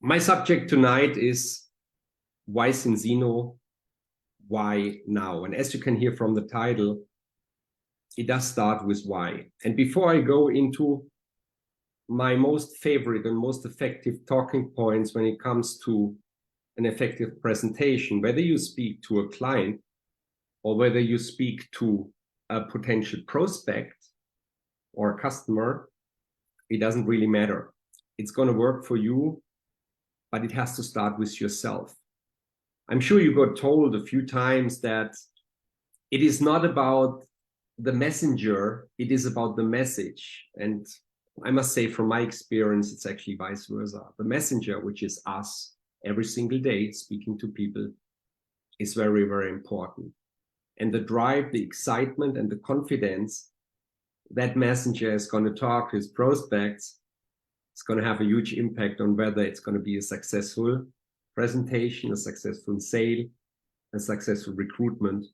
My subject tonight is why Zinzino, why now? And as you can hear from the title, it does start with why. And before I go into my most favorite and most effective talking points when it comes to an effective presentation, whether you speak to a client or whether you speak to a potential prospect or a customer, it doesn't really matter. It's going to work for you, but it has to start with yourself. I'm sure you got told a few times that it is not about the messenger, it is about the message. And I must say, from my experience, it's actually vice versa. The messenger, which is us every single day speaking to people, is very, very important. And the drive, the excitement, and the confidence that messenger is going to talk to his prospects, it's going to have a huge impact on whether it's going to be a successful presentation, a successful sale, a successful recruitment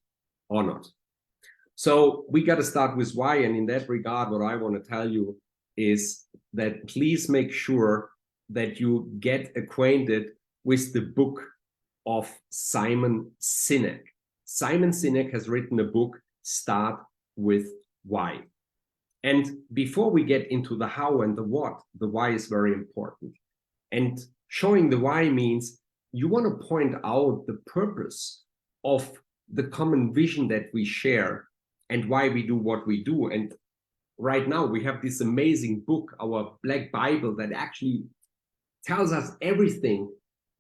or not. So we got to start with why. And in that regard, what I want to tell you is that please make sure that you get acquainted with the book of Simon Sinek. Simon Sinek has written a book, Start with Why. And before we get into the how and the what, the why is very important. And showing the why means you want to point out the purpose of the common vision that we share and why we do what we do. And right now we have this amazing book, our Black Bible, that actually tells us everything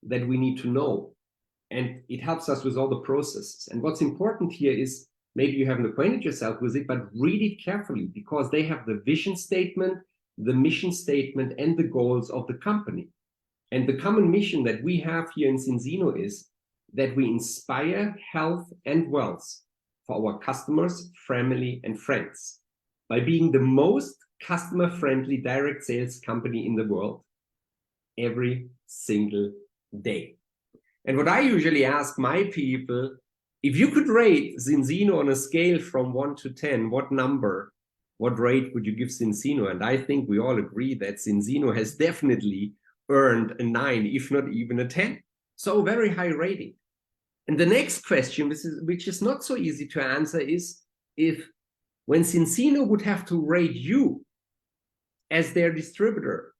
that we need to know. And it helps us with all the processes. And what's important here is maybe you haven't acquainted yourself with it, but read it carefully because they have the vision statement, the mission statement, and the goals of the company. And the common mission that we have here in Zinzino is that we inspire health and wealth for our customers, family, and friends by being the most customer-friendly direct sales company in the world every single day. And what I usually ask my people, if you could rate Zinzino on a scale from 1 to 10, what number, what rate would you give Zinzino? And I think we all agree that Zinzino has definitely earned a 9, if not even a 10. So very high rating. And the next question, which is not so easy to answer, is if when Zinzino would have to rate you as their distributor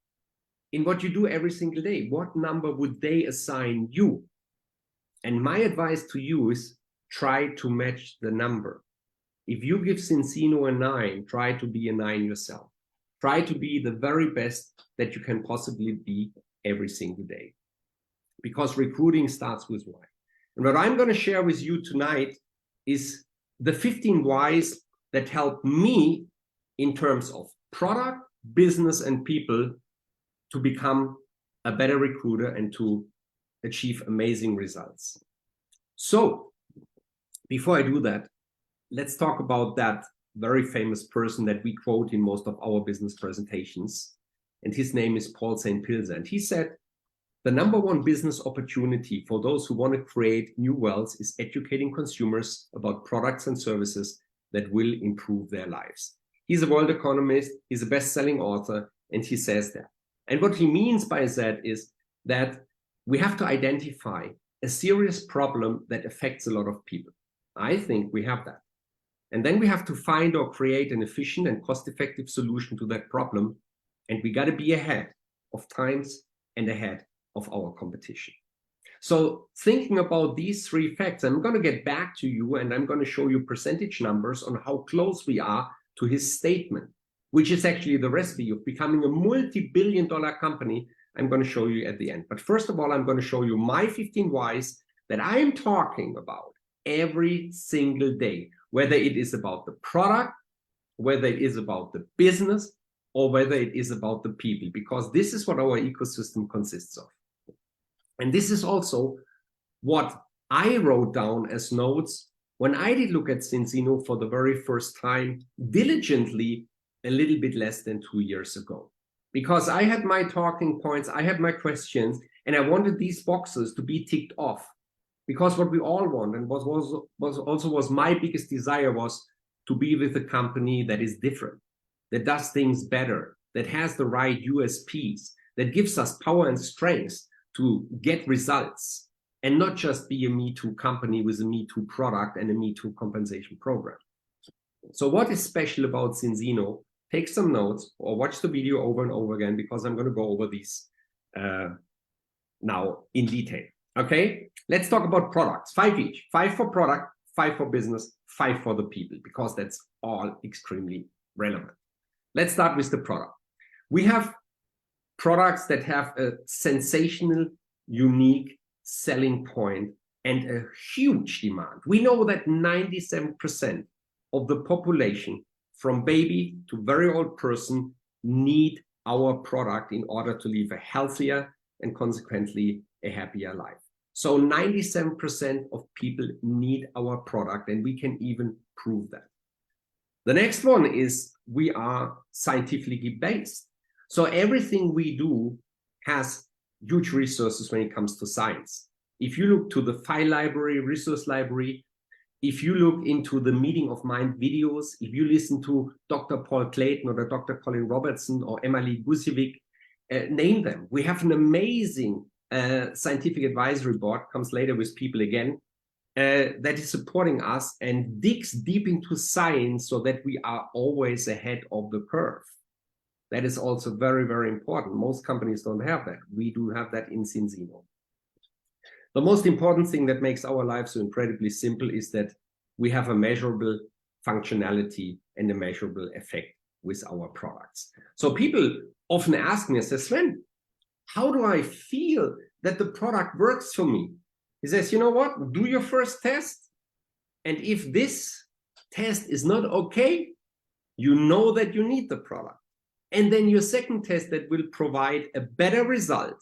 in what you do every single day, what number would they assign you? And my advice to you is try to match the number. If you give Zinzino a 9, try to be a 9 yourself. Try to be the very best that you can possibly be every single day. Because recruiting starts with why. And what I'm going to share with you tonight is the 15 whys that help me in terms of product, business, and people to become a better recruiter and to achieve amazing results. So before I do that, let's talk about that very famous person that we quote in most of our business presentations. And his name is Paul St. Pilzer. And he said, the number one business opportunity for those who want to create new wealth is educating consumers about products and services that will improve their lives. He's a world economist, he's a best-selling author, and he says that. And what he means by that is that we have to identify a serious problem that affects a lot of people. I think we have that. And then we have to find or create an efficient and cost-effective solution to that problem. And we got to be ahead of times and ahead of our competition. So thinking about these 3 facts, I'm going to get back to you and I'm going to show you percentage numbers on how close we are to his statement, which is actually the recipe of becoming a multi-billion-dollar company. I'm going to show you at the end. But first of all, I'm going to show you my 15 whys that I am talking about every single day, whether it is about the product, whether it is about the business, or whether it is about the people, because this is what our ecosystem consists of. And this is also what I wrote down as notes when I did look at Zinzino for the very first time diligently a little bit less than 2 years ago. Because I had my talking points, I had my questions, and I wanted these boxes to be ticked off. Because what we all want, and was my biggest desire, was to be with a company that is different, that does things better, that has the right USPs, that gives us power and strength to get results and not just be a Me Too company with a Me Too product and a Me Too compensation program. So what is special about Zinzino? Take some notes or watch the video over and over again, because I'm going to go over these now in detail. Okay, let's talk about products. 5 each. 5 for product, 5 for business, 5 for the people, because that's all extremely relevant. Let's start with the product. We have products that have a sensational, unique selling point and a huge demand. We know that 97% of the population, from baby to very old person, need our product in order to live a healthier and consequently a happier life. So 97% of people need our product, and we can even prove that. The next one is we are scientifically based. So everything we do has huge resources when it comes to science. If you look to the file library, resource library, if you look into the Meeting of Mind videos, if you listen to Dr. Paul Clayton or Dr. Colin Robertson or Emily Gusiewicz, name them. We have an amazing scientific advisory board, comes later with people again, that is supporting us and digs deep into science so that we are always ahead of the curve. That is also very, very important. Most companies don't have that. We do have that in Zinzino. The most important thing that makes our life so incredibly simple is that we have a measurable functionality and a measurable effect with our products. So people often ask me, say, Sven, how do I feel that the product works for me? He says, you know what? Do your first test. And if this test is not okay, you know that you need the product. And then your second test that will provide a better result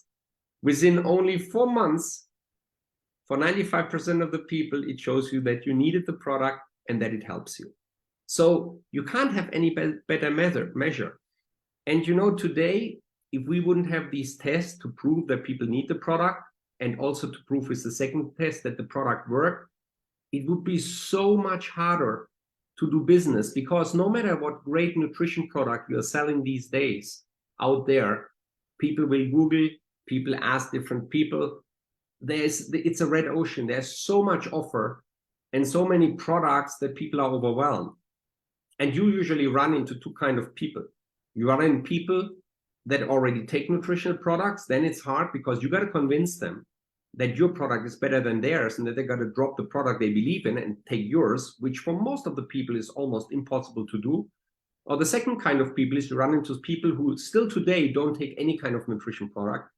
within only 4 months. For 95% of the people, it shows you that you needed the product and that it helps you. So you can't have any better measure. And you know, today, if we wouldn't have these tests to prove that people need the product, and also to prove with the second test that the product worked, it would be so much harder to do business, because no matter what great nutrition product you're selling these days out there, people will Google, people ask different people. It's a red ocean. There's so much offer and so many products that people are overwhelmed. And you usually run into 2 kinds of people. You run into people that already take nutritional products. Then it's hard, because you got to convince them that your product is better than theirs and that they got to drop the product they believe in and take yours, which for most of the people is almost impossible to do. Or the second kind of people is you run into people who still today don't take any kind of nutrition product.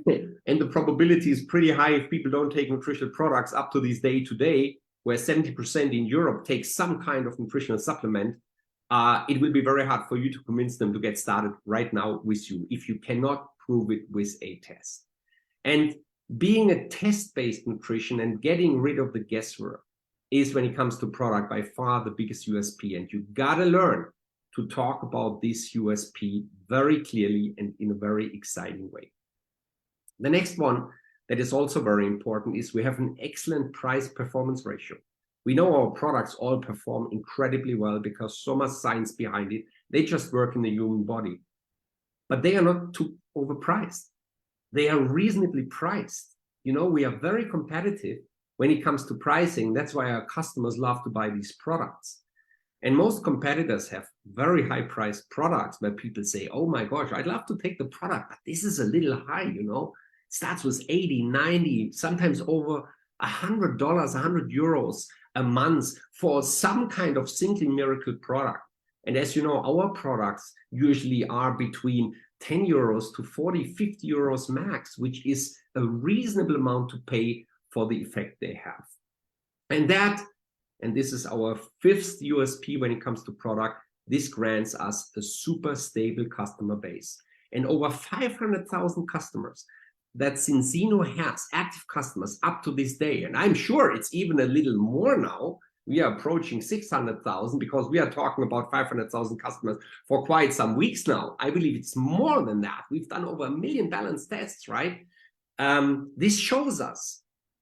And the probability is pretty high if people don't take nutritional products up to this day today, where 70% in Europe take some kind of nutritional supplement. It will be very hard for you to convince them to get started right now with you if you cannot prove it with a test. And being a test-based nutrition and getting rid of the guesswork is, when it comes to product, by far the biggest USP. And you gotta learn to talk about this USP very clearly and in a very exciting way. The next one that is also very important is we have an excellent price-performance ratio. We know our products all perform incredibly well because so much science behind it. They just work in the human body. But they are not too overpriced. They are reasonably priced. You know, we are very competitive when it comes to pricing. That's why our customers love to buy these products. And most competitors have very high-priced products where people say, oh my gosh, I'd love to take the product, but this is a little high, you know. It starts with 80, 90, sometimes over $100, 100 euros a month for some kind of single miracle product. And as you know, our products usually are between 10 euros to 40, 50 euros max, which is a reasonable amount to pay for the effect they have. And this is our 5th USP when it comes to product, this grants us a super stable customer base. And over 500,000 customers that Zinzino has, active customers up to this day. And I'm sure it's even a little more now. We are approaching 600,000 because we are talking about 500,000 customers for quite some weeks now. I believe it's more than that. We've done over 1 million balance tests, right? This shows us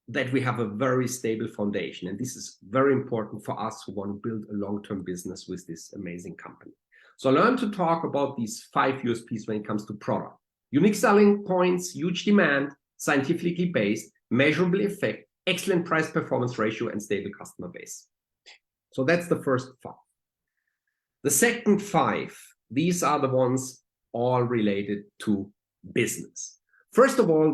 that we have a very stable foundation. And this is very important for us who want to build a long-term business with this amazing company. So learn to talk about these 5 USPs when it comes to product. Unique selling points, huge demand, scientifically based, measurable effect, excellent price performance ratio, and stable customer base. So that's the first 5. The second 5, these are the ones all related to business. First of all,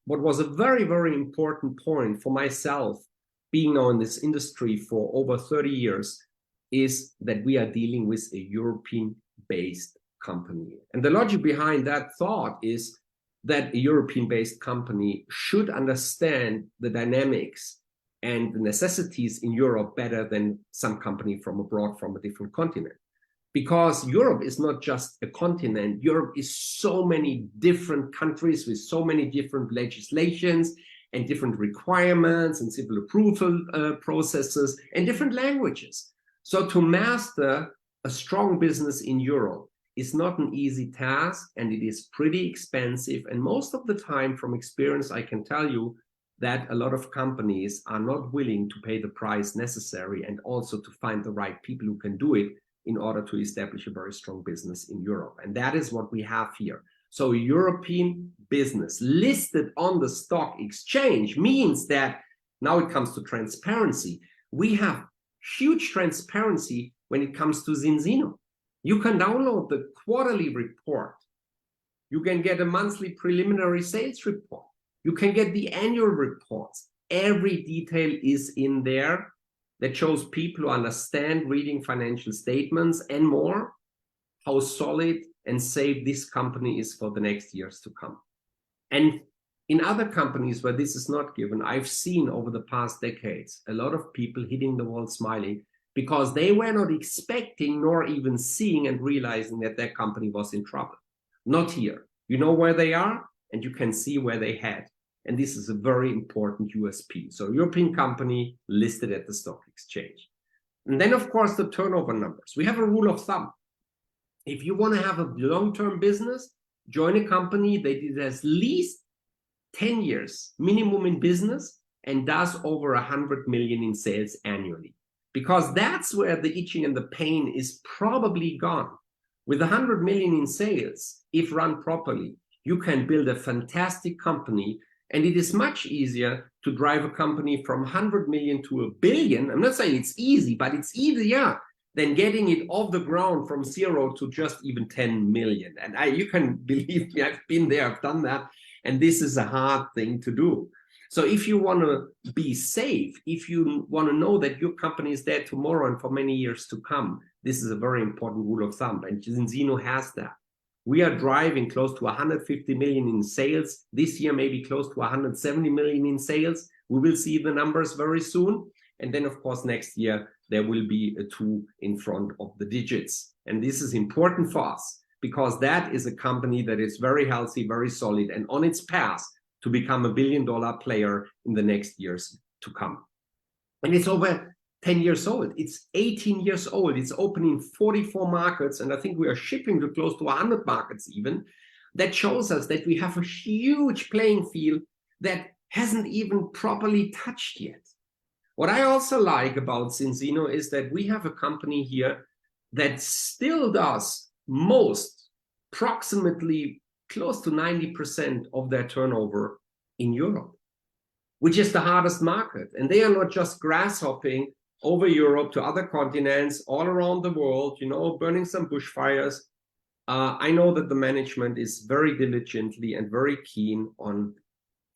what was a very, very important point for myself, being now in this industry for over 30 years, is that we are dealing with a European-based company. And the logic behind that thought is that a European-based company should understand the dynamics and the necessities in Europe better than some company from abroad, from a different continent. Because Europe is not just a continent. Europe is so many different countries with so many different legislations and different requirements and civil approval processes and different languages. So to master a strong business in Europe is not an easy task, and it is pretty expensive. And most of the time, from experience, I can tell you that a lot of companies are not willing to pay the price necessary and also to find the right people who can do it in order to establish a very strong business in Europe. And that is what we have here. So a European business listed on the stock exchange means that now it comes to transparency. We have huge transparency when it comes to Zinzino. You can download the quarterly report. You can get a monthly preliminary sales report. You can get the annual reports. Every detail is in there that shows people who understand reading financial statements and more, how solid and safe this company is for the next years to come. And in other companies where this is not given, I've seen over the past decades a lot of people hitting the wall smiling because they were not expecting nor even seeing and realizing that their company was in trouble. Not here. You know where they are and you can see where they head. And this is a very important USP. So European company listed at the stock exchange. And then, of course, the turnover numbers. We have a rule of thumb. If you want to have a long-term business, join a company that is at least 10 years minimum in business and does over 100 million in sales annually. Because that's where the itching and the pain is probably gone. With 100 million in sales, if run properly, you can build a fantastic company. And it is much easier to drive a company from 100 million to 1 billion. I'm not saying it's easy, but it's easier than getting it off the ground from 0 to just even 10 million. And you can believe me, I've been there, I've done that. And this is a hard thing to do. So if you want to be safe, if you want to know that your company is there tomorrow and for many years to come, this is a very important rule of thumb. And Zinzino has that. We are driving close to 150 million in sales. This year, maybe close to 170 million in sales. We will see the numbers very soon. And then, of course, next year, there will be a 2 in front of the digits. And this is important for us because that is a company that is very healthy, very solid, and on its path to become a $1 billion player in the next years to come. And it's over 10 years old. It's 18 years old. It's open in 44 markets. And I think we are shipping to close to 100 markets even. That shows us that we have a huge playing field that hasn't even properly touched yet. What I also like about Zinzino is that we have a company here that still does approximately close to 90% of their turnover in Europe, which is the hardest market. And they are not just grasshopping over Europe to other continents, all around the world, you know, burning some bushfires. I know that the management is very diligently and very keen on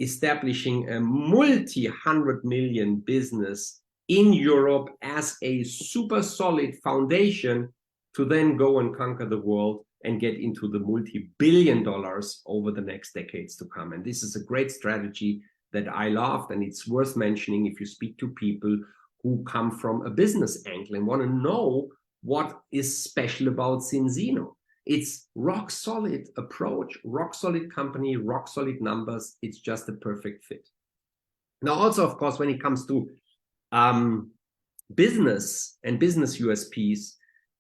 establishing a multi-100 million business in Europe as a super solid foundation to then go and conquer the world and get into the multi-billion dollars over the next decades to come. And this is a great strategy that I loved, and it's worth mentioning if you speak to people who come from a business angle and want to know what is special about Zinzino. It's rock solid approach, rock solid company, rock solid numbers. It's just a perfect fit. Now, also, of course, when it comes to business and business USPs,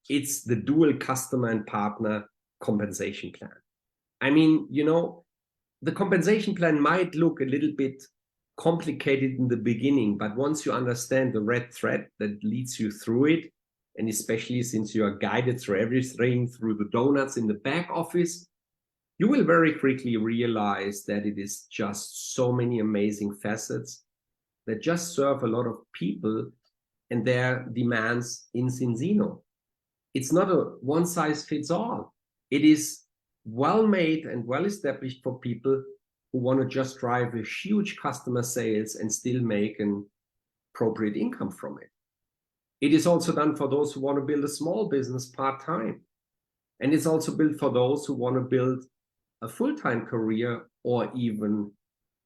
it's the dual customer and partner compensation plan. I mean, you know, the compensation plan might look a little bit complicated in the beginning, but once you understand the red thread that leads you through it, and especially since you are guided through everything, through the donuts in the back office, you will very quickly realize that it is just so many amazing facets that just serve a lot of people and their demands in Zinzino. It's not a one size fits all. It is well made and well established for people who want to just drive a huge customer sales and still make an appropriate income from it. It is also done for those who want to build a small business part-time. And it's also built for those who want to build a full-time career or even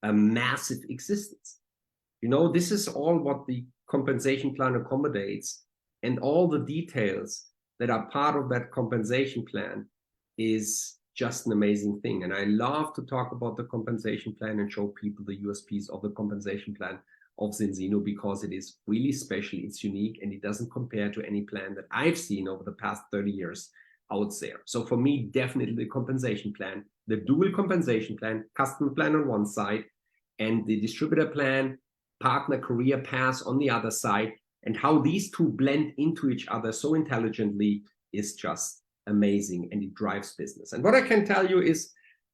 a massive existence. You know, this is all what the compensation plan accommodates, and all the details that are part of that compensation plan is just an amazing thing. And I love to talk about the compensation plan and show people the USPs of the compensation plan of Zinzino, because it is really special, it's unique, and it doesn't compare to any plan that I've seen over the past 30 years out there. So for me, definitely the compensation plan, the dual compensation plan, customer plan on one side, and the distributor plan, partner career path on the other side, and how these two blend into each other so intelligently is just amazing, and it drives business. And what I can tell you is,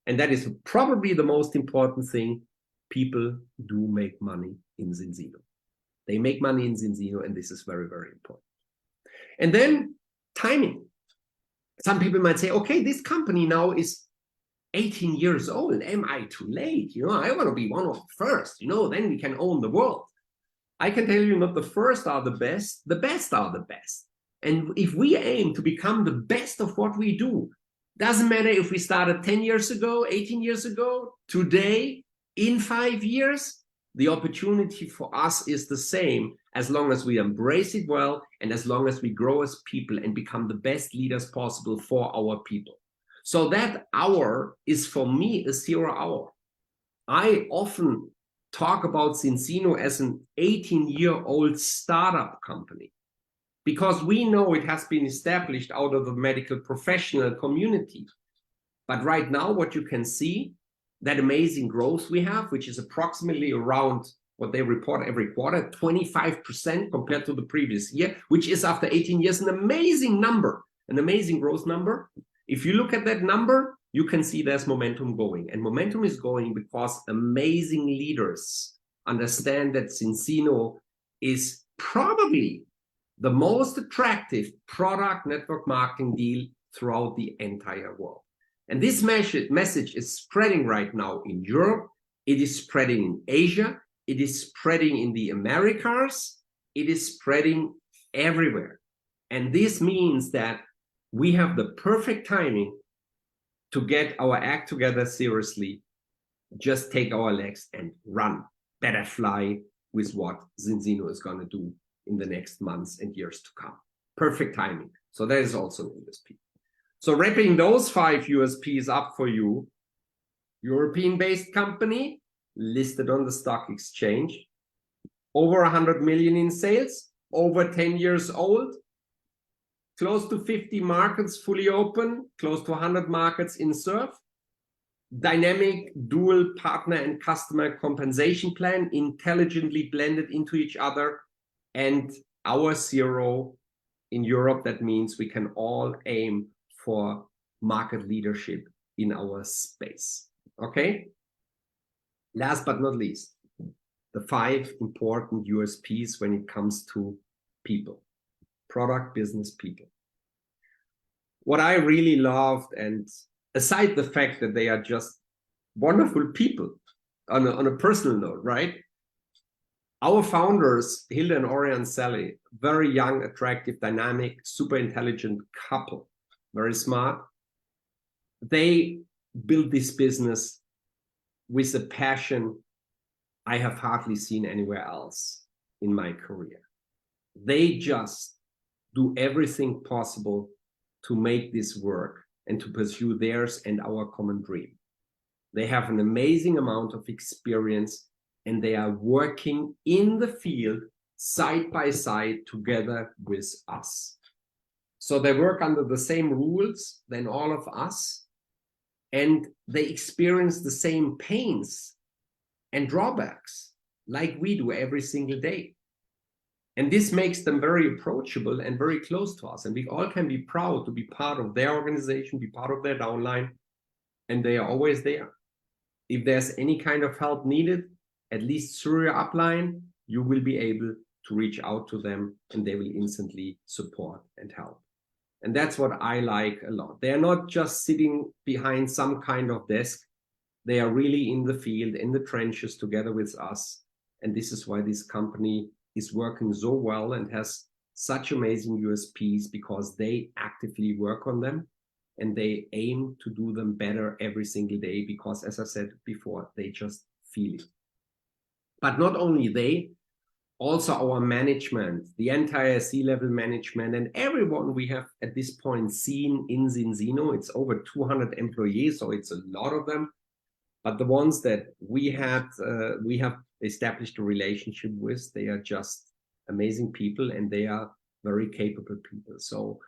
and that is probably the most important thing, people do make money in Zinzino. They make money in Zinzino, and this is very, very important. And then timing. Some people might say, okay, this company now is 18 years old. Am I too late? You know, I want to be one of the first, you know, then we can own the world. I can tell you, not the first are the best are the best. And if we aim to become the best of what we do, doesn't matter if we started 10 years ago, 18 years ago, today, in 5 years, the opportunity for us is the same, as long as we embrace it well and as long as we grow as people and become the best leaders possible for our people. So that hour is, for me, a 0 hour. I often talk about Zinzino as an 18-year-old startup company, because we know it has been established out of the medical professional community. But right now, what you can see, that amazing growth we have, which is approximately around what they report every quarter, 25% compared to the previous year, which is after 18 years, an amazing number, an amazing growth number. If you look at that number, you can see there's momentum going. And momentum is going because amazing leaders understand that Zinzino is probably the most attractive product network marketing deal throughout the entire world. And this message is spreading right now in Europe. It is spreading in Asia. It is spreading in the Americas. It is spreading everywhere. And this means that we have the perfect timing to get our act together seriously, just take our legs and run, better fly with what Zinzino is going to do in the next months and years to come. Perfect timing. So that is also an USP. So wrapping those 5 USPs up for you, European-based company, listed on the stock exchange, over 100 million in sales, over 10 years old, close to 50 markets fully open, close to 100 markets in serve, dynamic dual partner and customer compensation plan, intelligently blended into each other, and our 0 in Europe. That means we can all aim for market leadership in our space. Okay? Last but not least, the 5 important USPs when it comes to people. Product, business, people. What I really loved, and aside the fact that they are just wonderful people on a personal note, right? Our founders, Hilda and Orion Sally, very young, attractive, dynamic, super intelligent couple, very smart. They built this business with a passion I have hardly seen anywhere else in my career. They just do everything possible to make this work and to pursue theirs and our common dream. They have an amazing amount of experience, and they are working in the field side by side together with us. So they work under the same rules than all of us, and they experience the same pains and drawbacks like we do every single day. And this makes them very approachable and very close to us. And we all can be proud to be part of their organization, be part of their downline, and they are always there. If there's any kind of help needed, at least through your upline, you will be able to reach out to them and they will instantly support and help. And that's what I like a lot. They're not just sitting behind some kind of desk. They are really in the field, in the trenches together with us. And this is why this company is working so well and has such amazing USPs, because they actively work on them and they aim to do them better every single day, because as I said before, they just feel it. But not only they, also our management, the entire C-level management, and everyone we have at this point seen in Zinzino. It's over 200 employees, so it's a lot of them. But the ones that we have established a relationship with, they are just amazing people and they are very capable people. So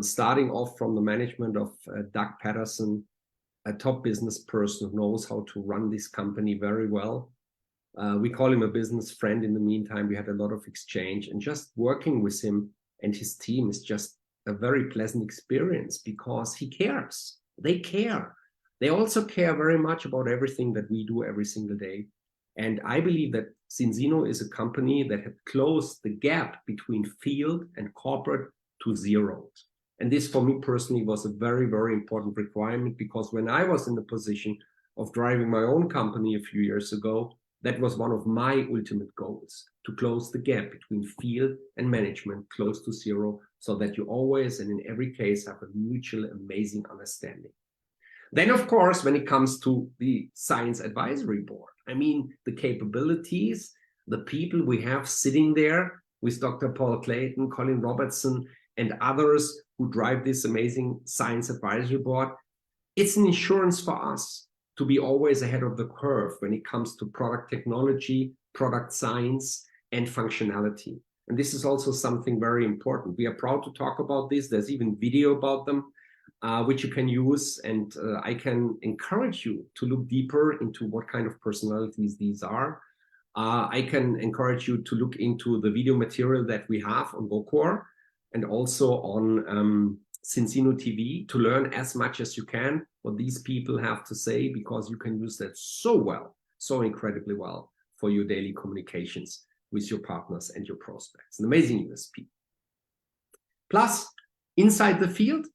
starting off from the management of Doug Patterson, a top business person who knows how to run this company very well. We call him a business friend. In the meantime, we had a lot of exchange, and just working with him and his team is just a very pleasant experience, because he cares. They care. They also care very much about everything that we do every single day. And I believe that Zinzino is a company that had closed the gap between field and corporate to zero. And this for me personally was a very, very important requirement, because when I was in the position of driving my own company a few years ago, that was one of my ultimate goals, to close the gap between field and management close to zero, so that you always and in every case have a mutual amazing understanding. Then, of course, when it comes to the Science Advisory Board, I mean, the capabilities, the people we have sitting there with Dr. Paul Clayton, Colin Robertson, and others who drive this amazing Science Advisory Board, it's an insurance for us to be always ahead of the curve when it comes to product technology, product science, and functionality. And this is also something very important. We are proud to talk about this. There's even video about them, which you can use. And I can encourage you to look deeper into what kind of personalities these are. I can encourage you to look into the video material that we have on GoCore and also on Zinzino TV to learn as much as you can what these people have to say, because you can use that so well, so incredibly well for your daily communications with your partners and your prospects. An amazing USP. Plus, inside the field,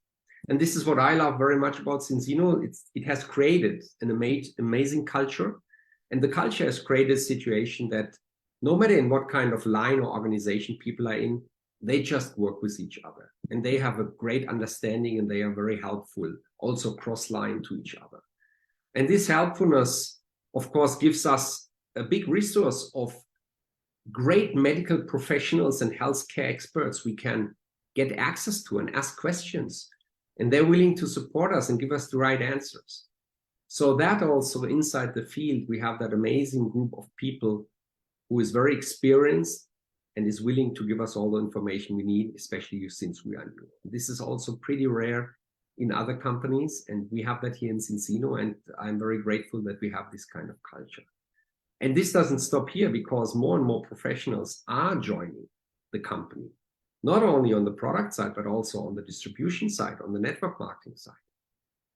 and this is what I love very much about Zinzino, it has created an amazing culture. And the culture has created a situation that no matter in what kind of line or organization people are in, they just work with each other. And they have a great understanding and they are very helpful, also cross-line to each other. And this helpfulness, of course, gives us a big resource of great medical professionals and healthcare experts we can get access to and ask questions. And they're willing to support us and give us the right answers. So that also inside the field, we have that amazing group of people who is very experienced and is willing to give us all the information we need, especially since we are new. This is also pretty rare in other companies, and we have that here in Zinzino, and I'm very grateful that we have this kind of culture. And this doesn't stop here, because more and more professionals are joining the company, not only on the product side, but also on the distribution side, on the network marketing side.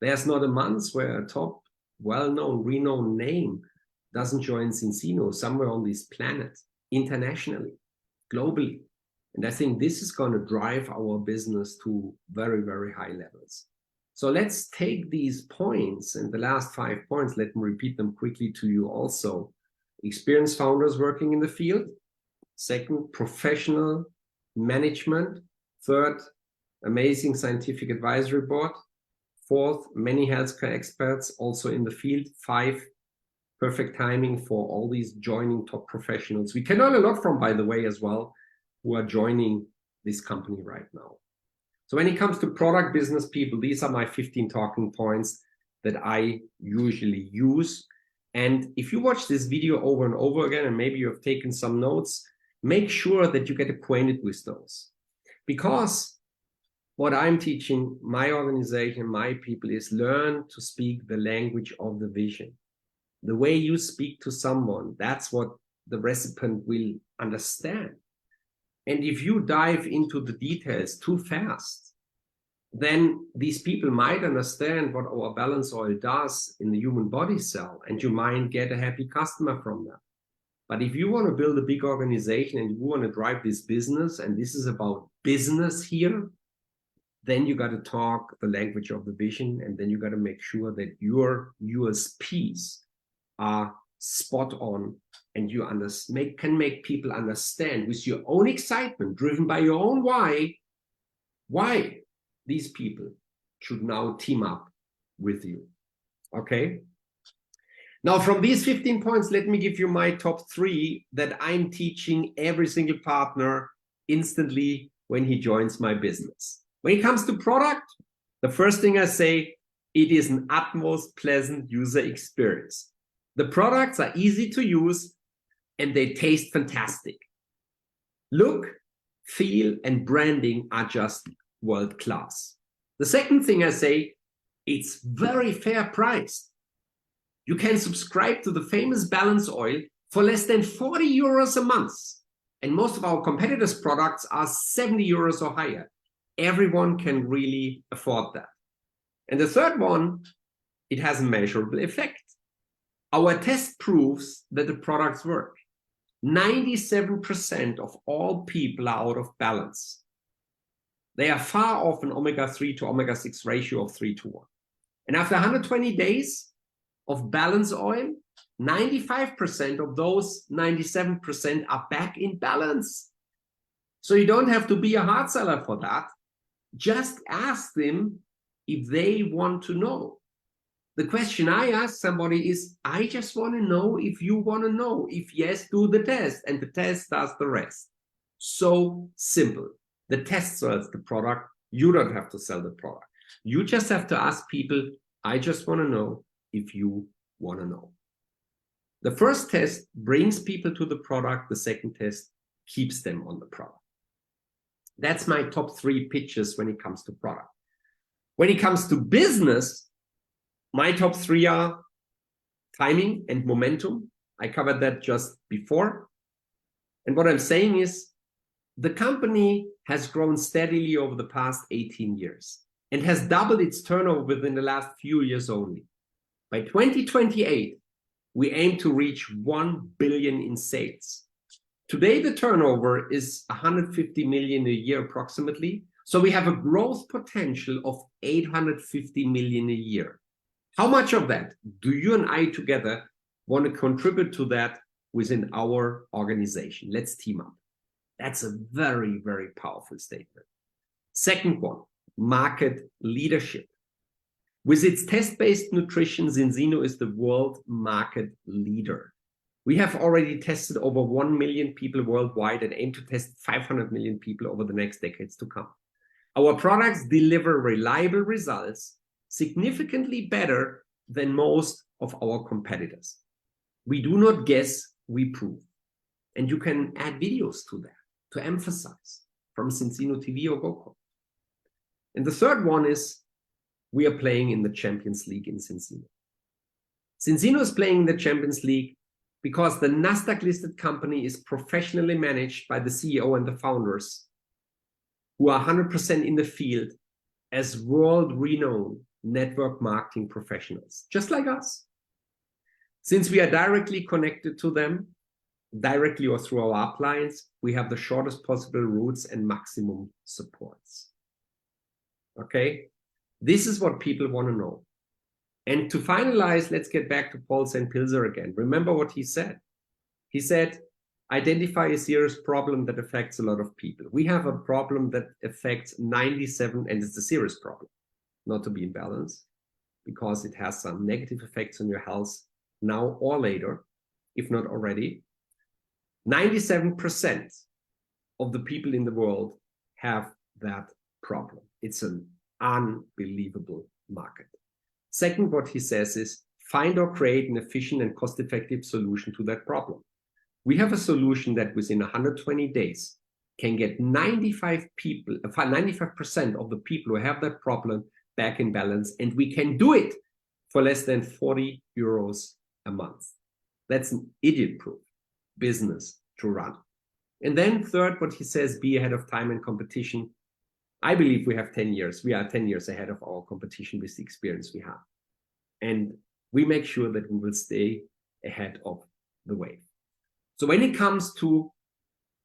There's not a month where a top, well-known, renowned name doesn't join Zinzino somewhere on this planet, internationally, globally. And I think this is going to drive our business to very, very high levels. So let's take these points, and the last 5 points, let me repeat them quickly to you also. Experienced founders working in the field. Second, professional management. Third, amazing scientific advisory board. Fourth, many healthcare experts also in the field. 5, perfect timing for all these joining top professionals. We can learn a lot from, by the way, as well, who are joining this company right now. So when it comes to product business people, these are my 15 talking points that I usually use. And if you watch this video over and over again, and maybe you have taken some notes, make sure that you get acquainted with those. Because what I'm teaching my organization, my people, is learn to speak the language of the vision. The way you speak to someone, that's what the recipient will understand. And if you dive into the details too fast, then these people might understand what our balance oil does in the human body cell, and you might get a happy customer from that. But if you want to build a big organization and you want to drive this business, and this is about business here, then you got to talk the language of the vision, and then you got to make sure that your USPs are spot on, and you can make people understand with your own excitement, driven by your own why these people should now team up with you. Okay? Now, from these 15 points, let me give you my top 3 that I'm teaching every single partner instantly when he joins my business. When it comes to product, the first thing I say, it is an utmost pleasant user experience. The products are easy to use and they taste fantastic. Look, feel, and branding are just world class. The second thing I say, it's very fair priced. You can subscribe to the famous balance oil for less than 40 euros a month. And most of our competitors' products are 70 euros or higher. Everyone can really afford that. And the third one, it has a measurable effect. Our test proves that the products work. 97% of all people are out of balance. They are far off an omega-3 to omega-6 ratio of 3:1. And after 120 days of balance oil, 95% of those 97% are back in balance. So you don't have to be a hard seller for that. Just ask them if they want to know. The question I ask somebody is, I just want to know if you want to know. If yes, do the test, and the test does the rest. So simple. The test sells the product. You don't have to sell the product. You just have to ask people, I just want to know if you want to know. The first test brings people to the product. The second test keeps them on the product. That's my top 3 pitches when it comes to product. When it comes to business, my top 3 are timing and momentum. I covered that just before. And what I'm saying is the company has grown steadily over the past 18 years and has doubled its turnover within the last few years only. By 2028, we aim to reach 1 billion in sales. Today, the turnover is 150 million a year approximately. So we have a growth potential of 850 million a year. How much of that do you and I together want to contribute to that within our organization? Let's team up. That's a very, very powerful statement. Second one, market leadership. With its test-based nutrition, Zinzino is the world market leader. We have already tested over 1 million people worldwide and aim to test 500 million people over the next decades to come. Our products deliver reliable results, significantly better than most of our competitors. We do not guess, we prove. And you can add videos to that to emphasize from Zinzino TV or GoCo. And the third one is we are playing in the Champions League in Zinzino. Zinzino is playing in the Champions League because the Nasdaq-listed company is professionally managed by the CEO and the founders who are 100% in the field as world-renowned network marketing professionals, just like us. Since we are directly connected to them, directly or through our uplines, we have the shortest possible routes and maximum supports. Okay? This is what people want to know. And to finalize, let's get back to Paul St. Pilzer again. Remember what he said. He said, identify a serious problem that affects a lot of people. We have a problem that affects 97, and it's a serious problem, not to be in balance, because it has some negative effects on your health now or later, if not already. 97% of the people in the world have that problem. It's an unbelievable market. Second, what he says is find or create an efficient and cost-effective solution to that problem. We have a solution that within 120 days can get 95% of the people who have that problem back in balance, and we can do it for less than 40 euros a month. That's an idiot-proof business to run. And then third, what he says, be ahead of time and competition. I believe we have 10 years. We are 10 years ahead of our competition with the experience we have. And we make sure that we will stay ahead of the wave. So when it comes to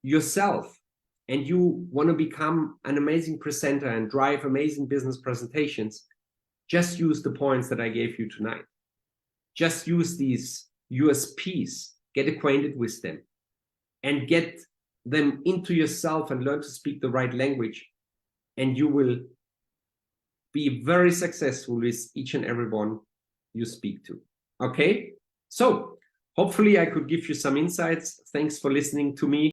yourself and you want to become an amazing presenter and drive amazing business presentations, just use the points that I gave you tonight. Just use these USPs, get acquainted with them, and get them into yourself and learn to speak the right language. And you will be very successful with each and every one you speak to. Okay? So hopefully I could give you some insights. Thanks for listening to me.